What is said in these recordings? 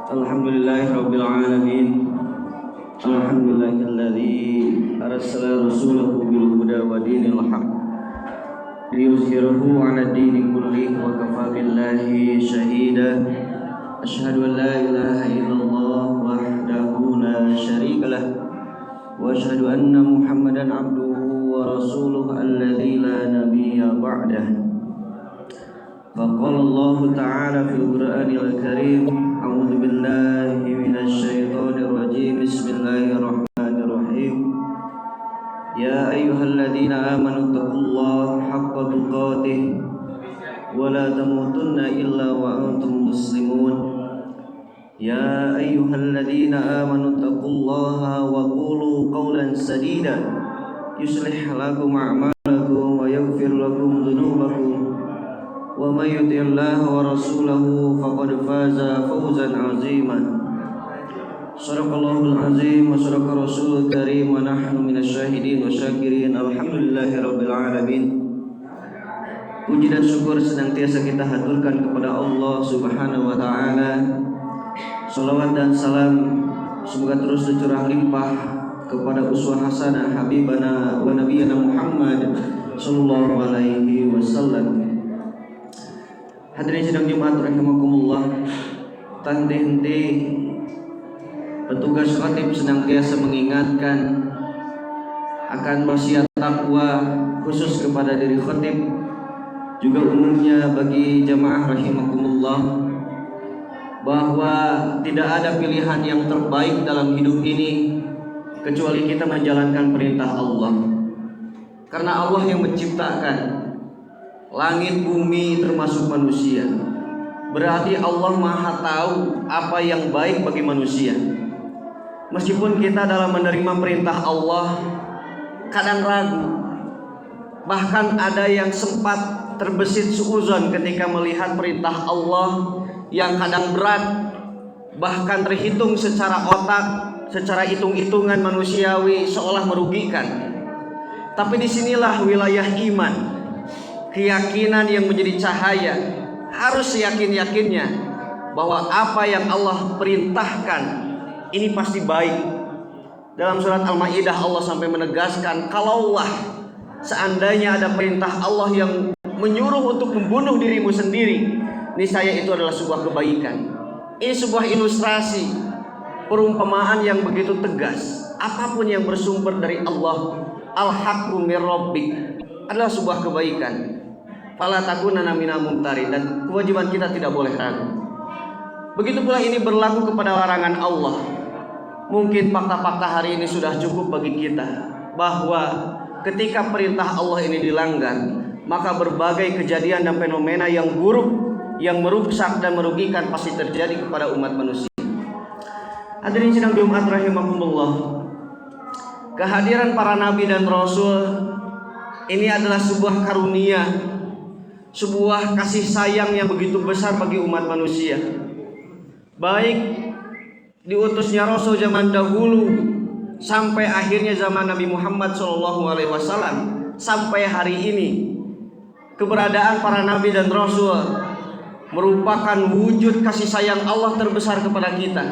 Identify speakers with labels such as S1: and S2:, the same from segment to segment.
S1: Alhamdulillahirabbil alamin. Alhamdulillahilladzi arsala rasulahu bil huda wa dinil haq liyuzhirahu 'ala dini kullihi wa kafa billahi shahida. Asyhadu an la ilaha illallah wahdahu la syarikalah wa asyhadu anna Muhammadan 'abduhu wa rasuluhu alladzi la nabiyya ba'dahu. Faqala Allah Ta'ala fil Qur'anil Karim, a'udzu billahi minasy syaithanir rajim. Bismillahirrahmanirrahim. Ya ayyuhalladzina amanu taqullaha haqqa tuqatih wa la tamutunna illa wa antum muslimun. Ya ayyuhalladzina amanu taqullaha wa qulu qawlan sadida yuslih lakum a'malakum wa yaghfir lakum dhunubakum. Wa may yuti'illaha wa rasulahu faqad faza fawzan 'aziman. Shadaqallahul 'azim wa shadaqa rasulul karim wa nahnu minasyahidin wa syakirin. Alhamdulillahirabbil alamin. Puji dan syukur senantiasa kita haturkan kepada Allah Subhanahu wa taala. Shalawat dan salam semoga terus tercurah limpah kepada uswah hasanah habibana wa nabiyana Muhammad sallallahu alaihi wasallam. Hadirin sidang Jumat rahimakumullah, tak henti-henti petugas khatib senantiasa mengingatkan akan wasiat takwa khusus kepada diri khatib, juga umumnya bagi jamaah rahimakumullah, bahwa tidak ada pilihan yang terbaik dalam hidup ini kecuali kita menjalankan perintah Allah. Karena Allah yang menciptakan langit, bumi, termasuk manusia. Berarti Allah Maha tahu apa yang baik bagi manusia. Meskipun kita dalam menerima perintah Allah kadang ragu, bahkan ada yang sempat terbesit suuzon ketika melihat perintah Allah yang kadang berat, bahkan terhitung secara otak, secara hitung-hitungan manusiawi seolah merugikan. Tapi disinilah wilayah iman, keyakinan yang menjadi cahaya. Harus yakin-yakinnya bahwa apa yang Allah perintahkan ini pasti baik. Dalam surat Al-Maidah Allah sampai menegaskan, kalaulah seandainya ada perintah Allah yang menyuruh untuk membunuh dirimu sendiri, niscaya itu adalah sebuah kebaikan. Ini sebuah ilustrasi, perumpamaan yang begitu tegas. Apapun yang bersumber dari Allah, al-haqqu mir rabbik, adalah sebuah kebaikan. Fala takunanna minal mumtarin, dan kewajiban kita tidak boleh ragu. Begitu pula ini berlaku kepada larangan Allah. Mungkin fakta-fakta hari ini sudah cukup bagi kita bahwa ketika perintah Allah ini dilanggar, maka berbagai kejadian dan fenomena yang buruk, yang merusak dan merugikan pasti terjadi kepada umat manusia. Hadirin sidang Jumat rahimakumullah, kehadiran para nabi dan rasul ini adalah sebuah karunia, sebuah kasih sayang yang begitu besar bagi umat manusia. Baik diutusnya Rasul zaman dahulu sampai akhirnya zaman Nabi Muhammad SAW, sampai hari ini keberadaan para nabi dan rasul merupakan wujud kasih sayang Allah terbesar kepada kita.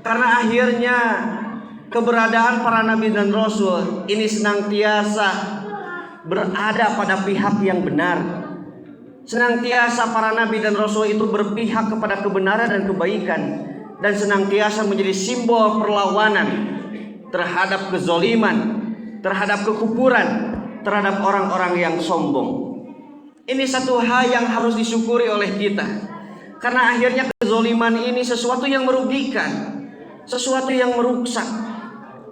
S1: Karena akhirnya keberadaan para nabi dan rasul ini senantiasa berada pada pihak yang benar. Senantiasa para nabi dan rasul itu berpihak kepada kebenaran dan kebaikan, dan senantiasa menjadi simbol perlawanan terhadap kezoliman, terhadap kekufuran, terhadap orang-orang yang sombong. Ini satu hal yang harus disyukuri oleh kita, karena akhirnya kezoliman ini sesuatu yang merugikan, sesuatu yang merusak,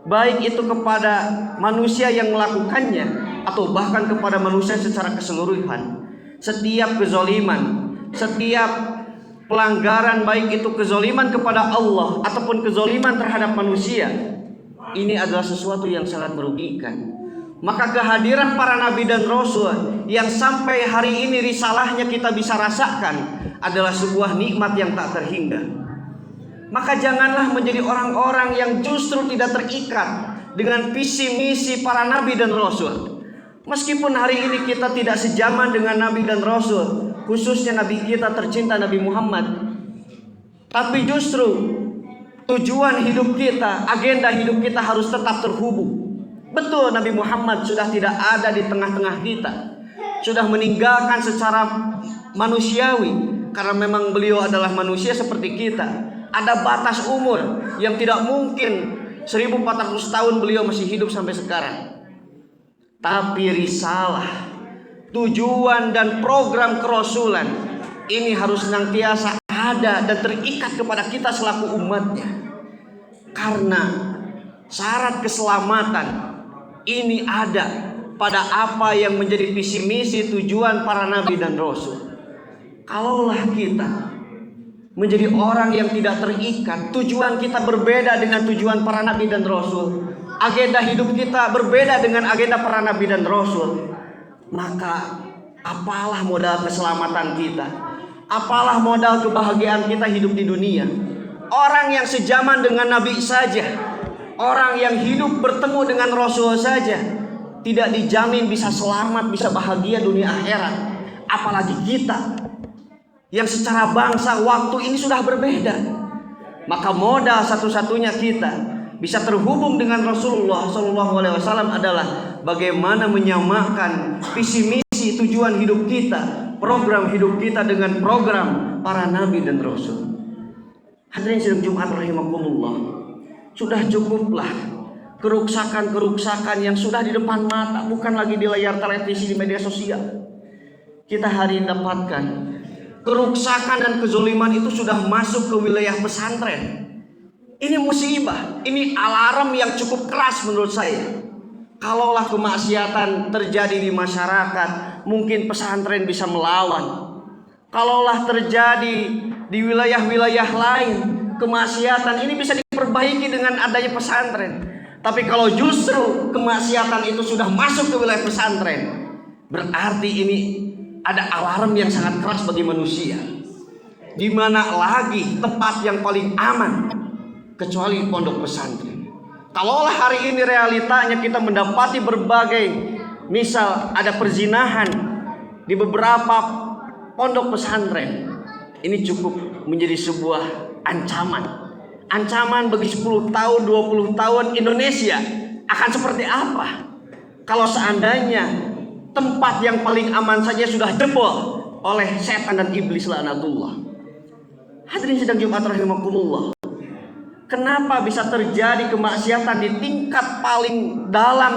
S1: baik itu kepada manusia yang melakukannya atau bahkan kepada manusia secara keseluruhan. Setiap kezoliman, setiap pelanggaran, baik itu kezoliman kepada Allah ataupun kezoliman terhadap manusia, ini adalah sesuatu yang sangat merugikan. Maka kehadiran para nabi dan rasul yang sampai hari ini risalahnya kita bisa rasakan adalah sebuah nikmat yang tak terhingga. Maka janganlah menjadi orang-orang yang justru tidak terikat dengan visi misi para nabi dan rasul. Meskipun hari ini kita tidak sejaman dengan nabi dan rasul, khususnya nabi kita tercinta Nabi Muhammad, Tapi justru tujuan hidup kita, agenda hidup kita harus tetap terhubung. Betul, Nabi Muhammad sudah tidak ada di tengah-tengah kita, sudah meninggalkan secara manusiawi, karena memang beliau adalah manusia seperti kita. Ada batas umur yang tidak mungkin 1400 tahun beliau masih hidup sampai sekarang. Tapi risalah, tujuan dan program kerasulan ini harus senantiasa ada dan terikat kepada kita selaku umatnya. Karena syarat keselamatan ini ada pada apa yang menjadi visi misi tujuan para nabi dan rasul. Kalaulah kita menjadi orang yang tidak terikat, tujuan kita berbeda dengan tujuan para nabi dan rasul, agenda hidup kita berbeda dengan agenda para nabi dan rasul, maka apalah modal keselamatan kita? Apalah modal kebahagiaan kita hidup di dunia? Orang yang sejaman dengan Nabi saja, orang yang hidup bertemu dengan Rasul saja, tidak dijamin bisa selamat, bisa bahagia dunia akhirat. Apalagi kita yang secara bangsa waktu ini sudah berbeda. Maka modal satu-satunya kita bisa terhubung dengan Rasulullah SAW adalah bagaimana menyamakan visi misi tujuan hidup kita, program hidup kita dengan program para nabi dan rasul. Hadirin sidang Jumat rahimakumullah, sudah cukuplah keruksakan yang sudah di depan mata, bukan lagi di layar televisi, di media sosial. Kita hari ini dapatkan keruksakan dan kezoliman itu sudah masuk ke wilayah pesantren. Ini musibah, ini alarm yang cukup keras menurut saya. Kalaulah kemaksiatan terjadi di masyarakat, mungkin pesantren bisa melawan. Kalaulah terjadi di wilayah-wilayah lain, kemaksiatan ini bisa diperbaiki dengan adanya pesantren. Tapi kalau justru kemaksiatan itu sudah masuk ke wilayah pesantren, berarti ini ada alarm yang sangat keras bagi manusia. Di mana lagi tempat yang paling aman kecuali pondok pesantren. Kalaulah hari ini realitanya kita mendapati berbagai, misal ada perzinahan di beberapa pondok pesantren, ini cukup menjadi sebuah ancaman bagi 10 tahun, 20 tahun Indonesia akan seperti apa kalau seandainya tempat yang paling aman saja sudah jebol oleh setan dan iblis laknatullah. Hadirin sidang Jumat rahimakumullah, kenapa bisa terjadi kemaksiatan di tingkat paling dalam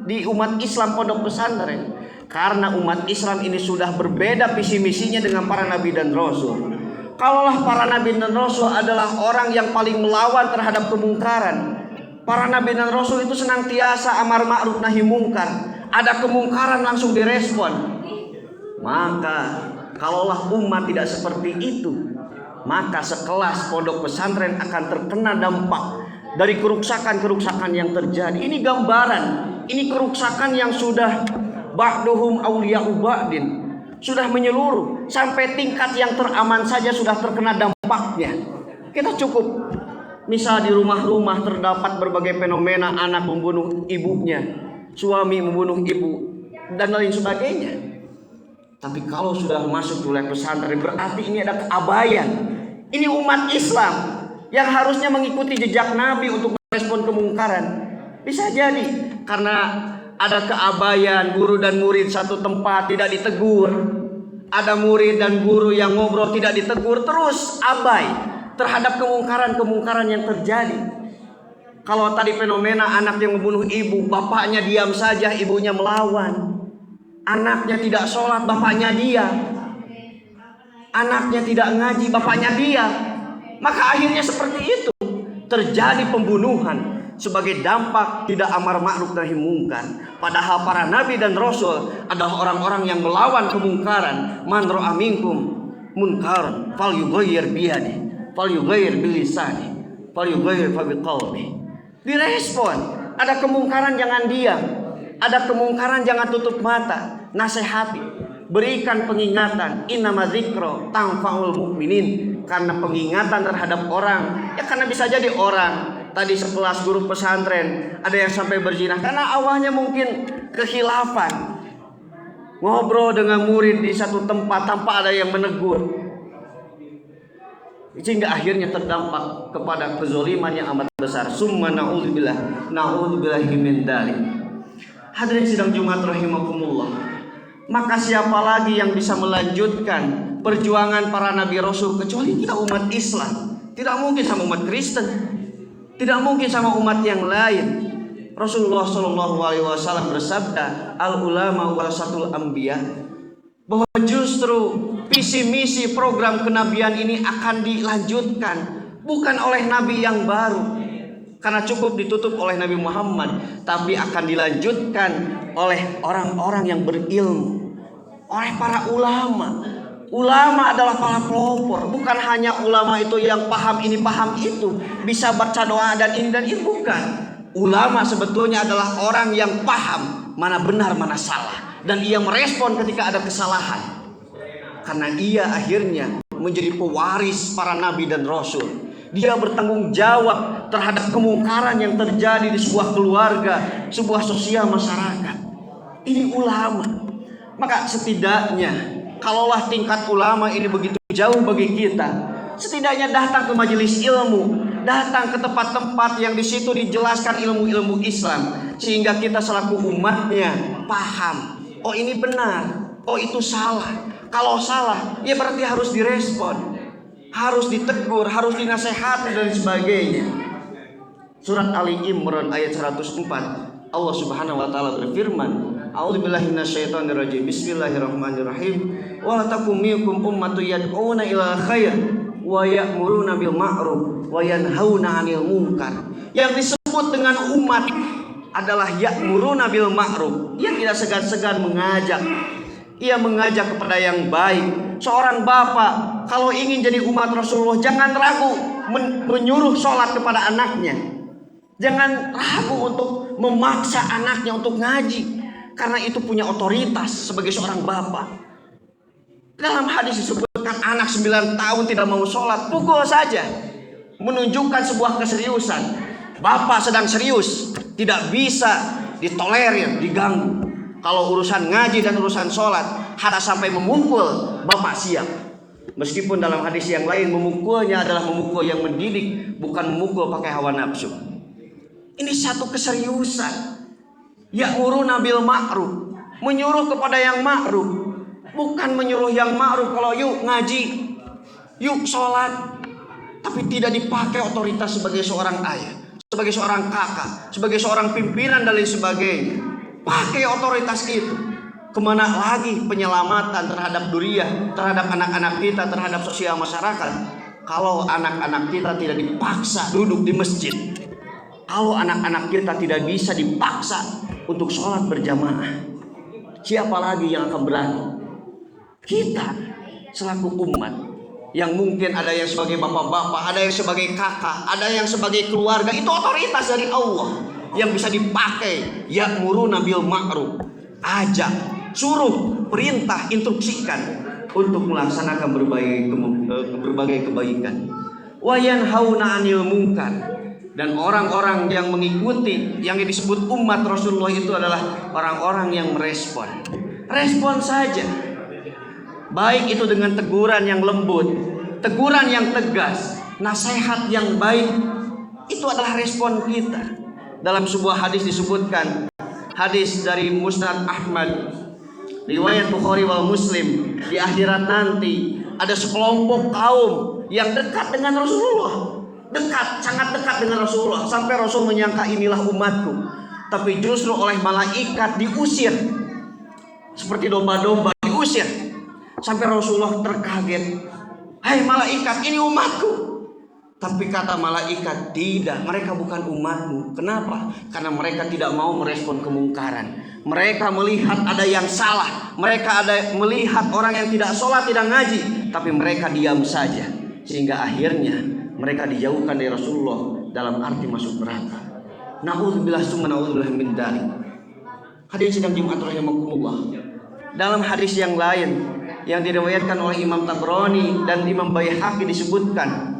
S1: di umat Islam pondok pesantren? Karena umat Islam ini sudah berbeda visi misinya dengan para nabi dan rasul. Kalaulah para nabi dan rasul adalah orang yang paling melawan terhadap kemungkaran, para nabi dan rasul itu senantiasa amar ma'ruf nahi mungkar. Ada kemungkaran langsung direspon. Maka kalaulah umat tidak seperti itu, maka sekelas pondok pesantren akan terkena dampak dari keruksakan yang terjadi. Ini gambaran, ini keruksakan yang sudah ba'duhum awliya'u ba'din, sudah menyeluruh sampai tingkat yang teraman saja sudah terkena dampaknya. Kita cukup misal di rumah-rumah terdapat berbagai fenomena, anak membunuh ibunya, suami membunuh ibu, dan lain sebagainya. Tapi kalau sudah masuk wilayah pesantren, berarti ini ada keabayan. Ini umat Islam yang harusnya mengikuti jejak Nabi untuk merespon kemungkaran. Bisa jadi karena ada keabayan, guru dan murid satu tempat tidak ditegur. Ada murid dan guru yang ngobrol tidak ditegur, terus abai terhadap kemungkaran yang terjadi. Kalau tadi fenomena anak yang membunuh ibu, bapaknya diam saja, ibunya melawan. Anaknya tidak sholat, bapaknya diam. Anaknya tidak ngaji, bapaknya diam. Maka akhirnya seperti itu, terjadi pembunuhan sebagai dampak tidak amar ma'ruf nahi mungkar. Padahal para nabi dan rasul adalah orang-orang yang melawan kemungkaran. Man ra'a minkum munkaran falyughayyir biyadihi, falyughayyir bilisanihi, falyughayyir biqalbihi. Direspon. Ada kemungkaran jangan diam, ada kemungkaran jangan tutup mata, nasihati, berikan pengingatan. Innama dzikra tanfa'ul mu'minin. Karena pengingatan terhadap orang, ya karena bisa jadi orang tadi sekelas guru pesantren ada yang sampai berzina karena awalnya mungkin kekhilafan, ngobrol dengan murid di satu tempat tanpa ada yang menegur. sehingga akhirnya terdampak kepada kezaliman yang amat besar. Summa na'udzubillah min dzalik. Hadirin sidang Jumat rahimakumullah. Maka siapa lagi yang bisa melanjutkan perjuangan para nabi rasul kecuali kita umat Islam? Tidak mungkin sama umat Kristen, tidak mungkin sama umat yang lain. Rasulullah SAW bersabda, al ulama warasatul anbiya, bahwa justru visi misi program kenabian ini akan dilanjutkan bukan oleh nabi yang baru, karena cukup ditutup oleh Nabi Muhammad, tapi akan dilanjutkan oleh orang-orang yang berilmu, oleh para ulama. Ulama adalah para pelopor, bukan hanya ulama itu yang paham ini paham itu, bisa baca doa dan ini dan itu, bukan. Ulama sebetulnya adalah orang yang paham mana benar mana salah, dan ia merespon ketika ada kesalahan, karena ia akhirnya menjadi pewaris para nabi dan rasul. Dia bertanggung jawab terhadap kemungkaran yang terjadi di sebuah keluarga, sebuah sosial masyarakat. Ini ulama. Maka setidaknya kalaulah tingkat ulama ini begitu jauh bagi kita, setidaknya datang ke majelis ilmu, datang ke tempat-tempat yang di situ dijelaskan ilmu-ilmu Islam, sehingga kita selaku umatnya paham, oh ini benar, oh itu salah. Kalau salah, ya berarti harus direspon, harus ditegur, harus dinasehati dan sebagainya. Surat Ali Imran ayat 104, Allah Subhanahu wa taala berfirman, A'udzubillahi minasyaitonirrajim. Bismillahirrahmanirrahim. Wa la takum minkum ummatun yad'una ila khair wa ya'muruna bil ma'ruf wa yanhauna 'anil munkar. Yang disebut dengan umat adalah ya'muruna bil ma'ruf. Ia tidak segan-segan mengajak. Ia mengajak kepada yang baik. Seorang bapak kalau ingin jadi umat Rasulullah, jangan ragu menyuruh sholat kepada anaknya. Jangan ragu untuk memaksa anaknya untuk ngaji, karena itu punya otoritas sebagai seorang bapak. Dalam hadis disebutkan anak 9 tahun tidak mau sholat, pukul saja, menunjukkan sebuah keseriusan. Bapak sedang serius, tidak bisa ditolerir, diganggu. Kalau urusan ngaji dan urusan sholat, harus sampai memukul, bapak siap. Meskipun dalam hadis yang lain memukulnya adalah memukul yang mendidik, bukan memukul pakai hawa nafsu. Ini satu keseriusan. Ya'muruna bil ma'ruf, menyuruh kepada yang ma'ruf, bukan menyuruh yang ma'ruf kalau yuk ngaji, yuk sholat, tapi tidak dipakai otoritas sebagai seorang ayah, sebagai seorang kakak, sebagai seorang pimpinan dan lain sebagainya. Pakai otoritas itu. Kemana lagi penyelamatan terhadap duriyah, terhadap anak-anak kita, terhadap sosial masyarakat, kalau anak-anak kita tidak dipaksa duduk di masjid, kalau anak-anak kita tidak bisa dipaksa untuk sholat berjamaah, siapa lagi yang akan berani? Kita selaku umat, yang mungkin ada yang sebagai bapak-bapak, ada yang sebagai kakak, ada yang sebagai keluarga, itu otoritas dari Allah yang bisa dipakai. Ya'muruna bil ma'ruf, ajak, suruh, perintah, instruksikan untuk melaksanakan berbagai kebaikan. Wa yanhauna 'anil munkar, dan orang-orang yang mengikuti yang disebut umat Rasulullah itu adalah orang-orang yang merespon. Respon saja. Baik itu dengan teguran yang lembut, teguran yang tegas, nasihat yang baik, itu adalah respon kita. Dalam sebuah hadis disebutkan, hadis dari Musnad Ahmad, riwayat Bukhari wal Muslim, di akhirat nanti ada sekelompok kaum yang dekat dengan Rasulullah. Dekat, sangat dekat dengan Rasulullah, sampai Rasul menyangka inilah umatku, tapi justru oleh malaikat diusir seperti domba-domba, diusir. Sampai Rasulullah terkaget, hai malaikat, ini umatku. Tapi kata malaikat, tidak, mereka bukan umatmu. Kenapa? Karena mereka tidak mau merespon kemungkaran. Mereka melihat ada yang salah, mereka ada melihat orang yang tidak sholat, tidak ngaji, tapi mereka diam saja, sehingga akhirnya mereka dijauhkan dari Rasulullah dalam arti masuk neraka. Na'udzubillah summa na'udzubillah min dzalik. Hadirin sidang Jumat rahimakumullah. Dalam hadis yang lain yang diriwayatkan oleh Imam Tabrani dan Imam Baihaqi disebutkan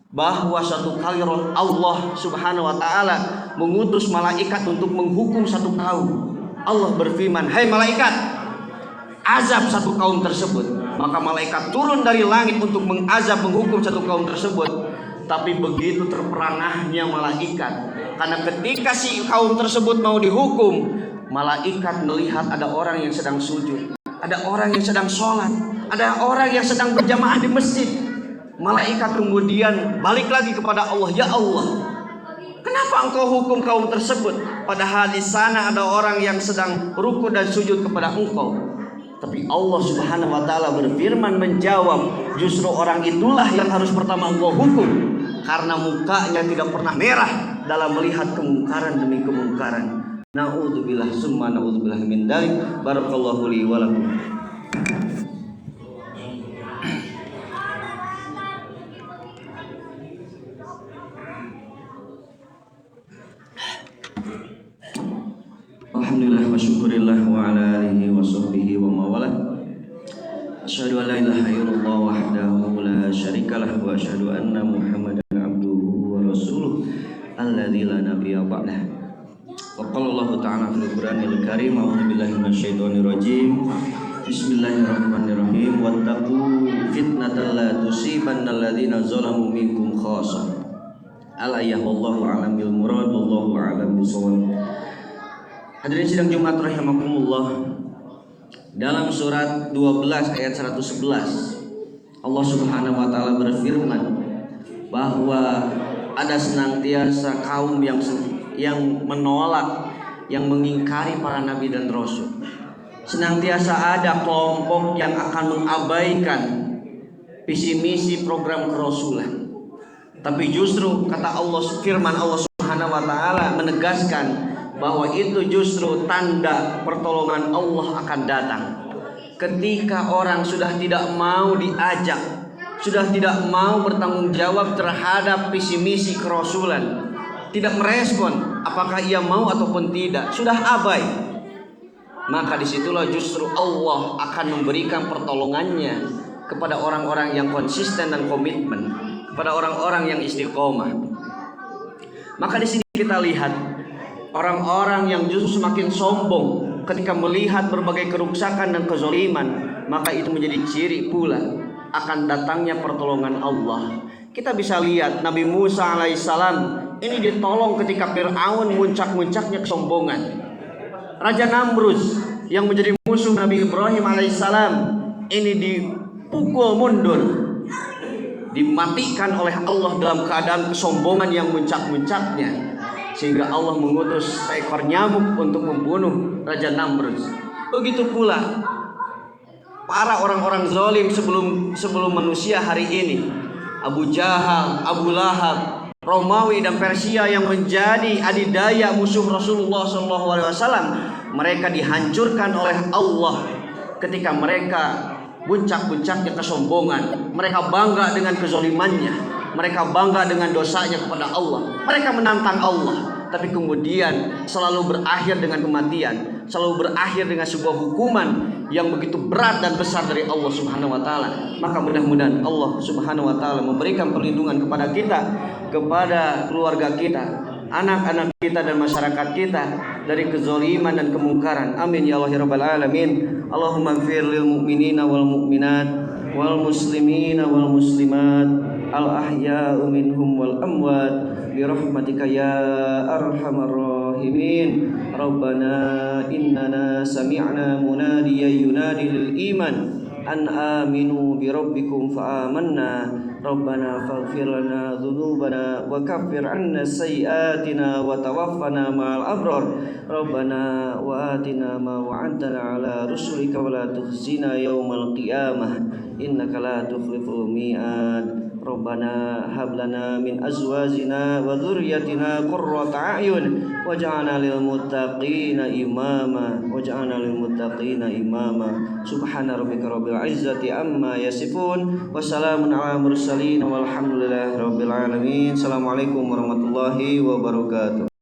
S1: bahwa satu kali Allah Subhanahu wa taala mengutus malaikat untuk menghukum satu kaum. Allah berfirman, "Hai malaikat, azab satu kaum tersebut." maka malaikat turun dari langit untuk mengazab, menghukum satu kaum tersebut. Tapi begitu terperangahnya malaikat, karena ketika si kaum tersebut mau dihukum, malaikat melihat ada orang yang sedang sujud, ada orang yang sedang sholat, ada orang yang sedang berjamaah di masjid. Malaikat kemudian balik lagi kepada Allah, ya Allah, kenapa engkau hukum kaum tersebut? Padahal di sana ada orang yang sedang ruku dan sujud kepada engkau. Tapi Allah Subhanahu wa ta'ala berfirman menjawab, justru orang itulah yang harus pertama engkau hukum, karena mukanya tidak pernah merah dalam melihat kemungkaran demi kemungkaran. Na'udzubillah summa na'udzubillah min dzalik. Barakallahu li wa lakum. Alhamdulillah wa syukurillah wa ala alihi wa sahbihi wa mawala. Asyhadu an la ilaha illallah wahdahu la syarikalah wa asyhadu anna Muhammadan abduhu wa rasuluh alladzi la nabiyya ba'dah. Wa qala Allah ta'ala fil Qur'anil Karim, a'udzu billahi minasyaitonir rajim. Bismillahirrahmanirrahim. Wattaqu fitnatan la tusibanna alladzina zalamu minkum khassah. Ala yahullahu a'lam bil murad wallahu a'lam bisawab. Hadirin sidang Jumat rahimakumullah. Dalam surat 12 ayat 111 Allah Subhanahu wa ta'ala berfirman bahwa ada senantiasa kaum yang menolak, yang mengingkari para nabi dan rasul. Senantiasa ada kelompok yang akan mengabaikan visi misi program kerasulan. Tapi justru kata Allah, firman Allah Subhanahu wa ta'ala menegaskan bahwa itu justru tanda pertolongan Allah akan datang. Ketika orang sudah tidak mau diajak, sudah tidak mau bertanggung jawab terhadap visi misi kerasulan, tidak merespon apakah ia mau ataupun tidak, sudah abai, maka disitulah justru Allah akan memberikan pertolongannya kepada orang-orang yang konsisten dan komitmen, kepada orang-orang yang istiqomah. Maka di sini kita lihat orang-orang yang justru semakin sombong ketika melihat berbagai keruksakan dan kezaliman, maka itu menjadi ciri pula akan datangnya pertolongan Allah. Kita bisa lihat Nabi Musa alaihissalam ini ditolong ketika Fir'aun muncak-muncaknya kesombongan. Raja Namrus yang menjadi musuh Nabi Ibrahim alaihissalam ini dipukul mundur, dimatikan oleh Allah dalam keadaan kesombongan yang muncak-muncaknya, sehingga Allah mengutus seekor nyamuk untuk membunuh Raja Namrus. Begitu pula para orang-orang zalim sebelum manusia hari ini, Abu Jahal, Abu Lahab, Romawi dan Persia yang menjadi adidaya musuh Rasulullah SAW, mereka dihancurkan oleh Allah ketika mereka puncak-puncaknya kesombongan. Mereka bangga dengan kezalimannya, mereka bangga dengan dosanya kepada Allah, mereka menantang Allah, tapi kemudian selalu berakhir dengan kematian, selalu berakhir dengan sebuah hukuman yang begitu berat dan besar dari Allah Subhanahu wa ta'ala. Maka mudah-mudahan Allah Subhanahu wa ta'ala memberikan perlindungan kepada kita, kepada keluarga kita, anak-anak kita dan masyarakat kita dari kezaliman dan kemungkaran. Amin ya Allah ya rabbal alamin. Allahumma ighfir lil mu'minina wal mu'minat wal muslimina wal muslimat al ahya'u minhum wal amwat bi rahmatika ya arhamar rahimin. Rabbana innana sami'na munadiyan yunadi lil iman an aminu bi rabbikum fa amanna. Rabbana faghfir lana dhunubana wa kaffir 'anna sayyi'atina wa tawaffana ma'al abrar. Rabbana wa atina ma wa'adtana 'ala rusulika wa la tukhzina yawmal qiyamah innaka la tukhliful mi'ad. Rabbana hab lana min azwajina wa dhurriyyatina qurrata a'yun waj'alna lil muttaqina imama Subhana rabbika rabbil izzati amma yasifun wa salamun 'alal mursalin walhamdulillahi rabbil alamin. Assalamualaikum warahmatullahi wabarakatuh.